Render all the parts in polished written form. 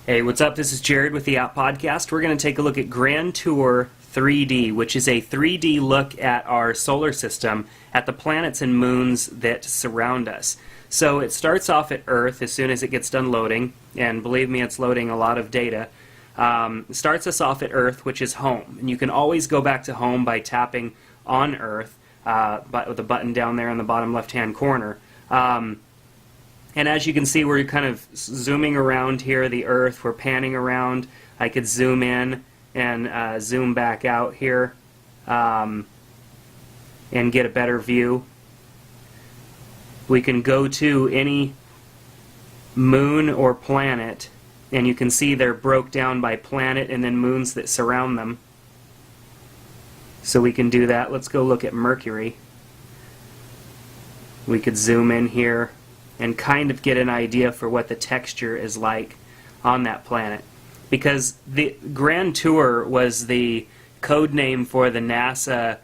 Hey, what's up? This is Jared with the App Podcast. We're going to take a look at Grand Tour 3D, which is a 3D look at our solar system, at the planets and moons that surround us. So it starts off at Earth as soon as it gets done loading, and believe me, it's loading a lot of data. It starts us off at Earth, which is home. And you can always go back to home by tapping on Earth, but with the button down there in the bottom left-hand corner. And as you can see, we're kind of zooming around here, the Earth. We're panning around. I could zoom in and zoom back out here and get a better view. We can go to any moon or planet, and you can see they're broke down by planet and then moons that surround them. So we can do that. Let's go look at Mercury. We could zoom in here and kind of get an idea for what the texture is like on that planet. Because the Grand Tour was the code name for the NASA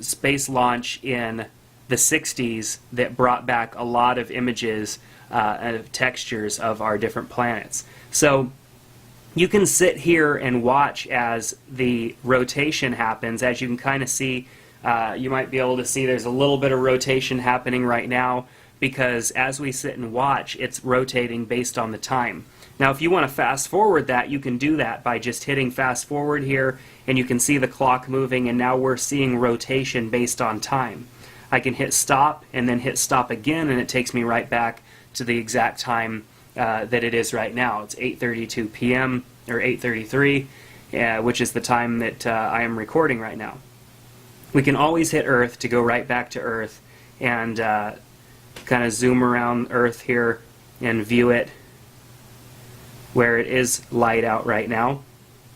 space launch in the 60s that brought back a lot of images and textures of our different planets. So you can sit here and watch as the rotation happens. As you can kind of see, you might be able to see there's a little bit of rotation happening right now, because as we sit and watch, it's rotating based on the time. Now, if you want to fast forward that, you can do that by just hitting fast forward here, and you can see the clock moving, and now we're seeing rotation based on time. I can hit stop and then hit stop again, and it takes me right back to the exact time that it is right now. It's 8:32 p.m. or 8:33, which is the time that I am recording right now. We can always hit Earth to go right back to Earth and kind of zoom around Earth here and view it where it is light out right now.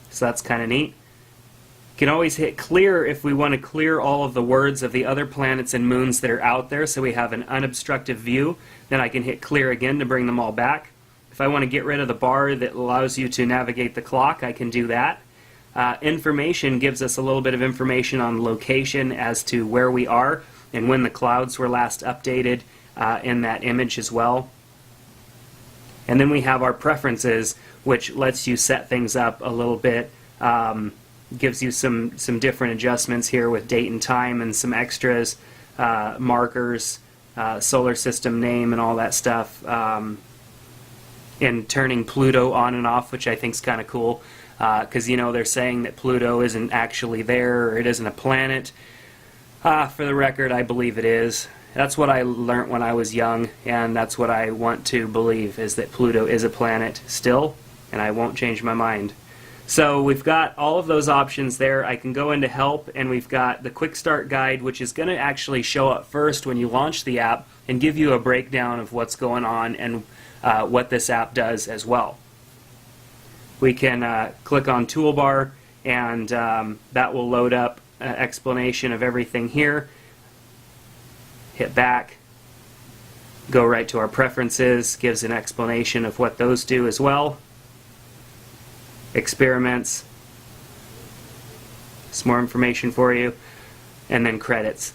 So that's kind of neat. You can always hit clear if we want to clear all of the words of the other planets and moons that are out there, so we have an unobstructed view. Then I can hit clear again to bring them all back. If I want to get rid of the bar that allows you to navigate the clock, I can do that. Information gives us a little bit of information on location as to where we are and when the clouds were last updated in that image as well. And then we have our preferences, which lets you set things up a little bit, gives you some different adjustments here with date and time and some extras, markers, solar system name and all that stuff, and turning Pluto on and off, which I think is kind of cool, because you know they're saying that Pluto isn't actually there, or it isn't a planet. For the record, I believe it is. That's what I learned when I was young, and that's what I want to believe, is that Pluto is a planet still, and I won't change my mind. So we've got all of those options there. I can go into help, and we've got the quick start guide, which is going to actually show up first when you launch the app and give you a breakdown of what's going on and what this app does as well. We can click on toolbar, and that will load up an explanation of everything here. Hit back, go right to our preferences, gives an explanation of what those do as well. Experiments, some more information for you, and then credits.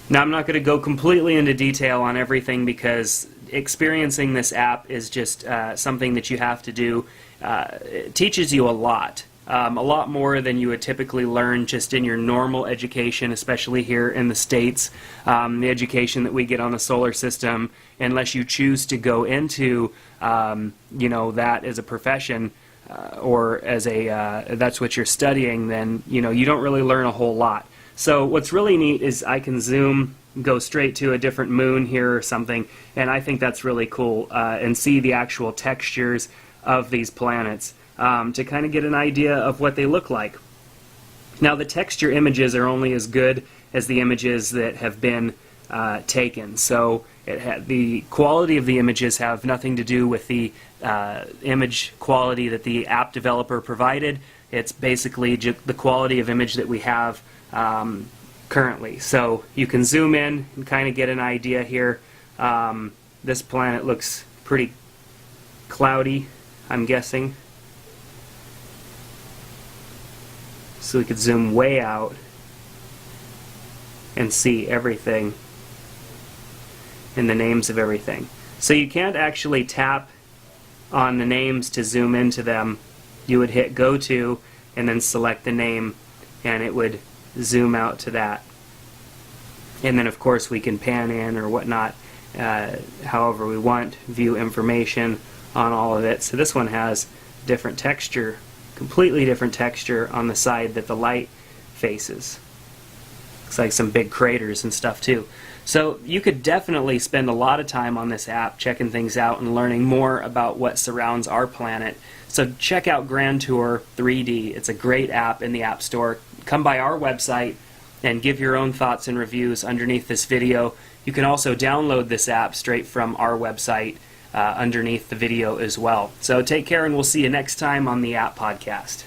Now, I'm not going to go completely into detail on everything, because experiencing this app is just something that you have to do. It teaches you a lot more than you would typically learn just in your normal education, especially here in the States. The education that we get on the solar system, unless you choose to go into that as a profession, or as that's what you're studying, then you don't really learn a whole lot. So what's really neat is I can zoom, go straight to a different moon here or something, and I think that's really cool, and see the actual textures of these planets, to kind of get an idea of what they look like. Now, the texture images are only as good as the images that have been taken. So the quality of the images have nothing to do with the image quality that the app developer provided. It's basically the quality of image that we have currently. So you can zoom in and kind of get an idea here. This planet looks pretty cloudy, I'm guessing. So we could zoom way out and see everything and the names of everything. So you can't actually tap on the names to zoom into them, you would hit go to and then select the name, and it would zoom out to that. And then of course we can pan in or whatnot however we want, view information on all of it. So this one has different texture, completely different texture on the side that the light faces. Looks like some big craters and stuff too. So you could definitely spend a lot of time on this app checking things out and learning more about what surrounds our planet. So check out Grand Tour 3D. It's a great app in the App Store. Come by our website and give your own thoughts and reviews underneath this video. You can also download this app straight from our website underneath the video as well. So take care, and we'll see you next time on the App Podcast.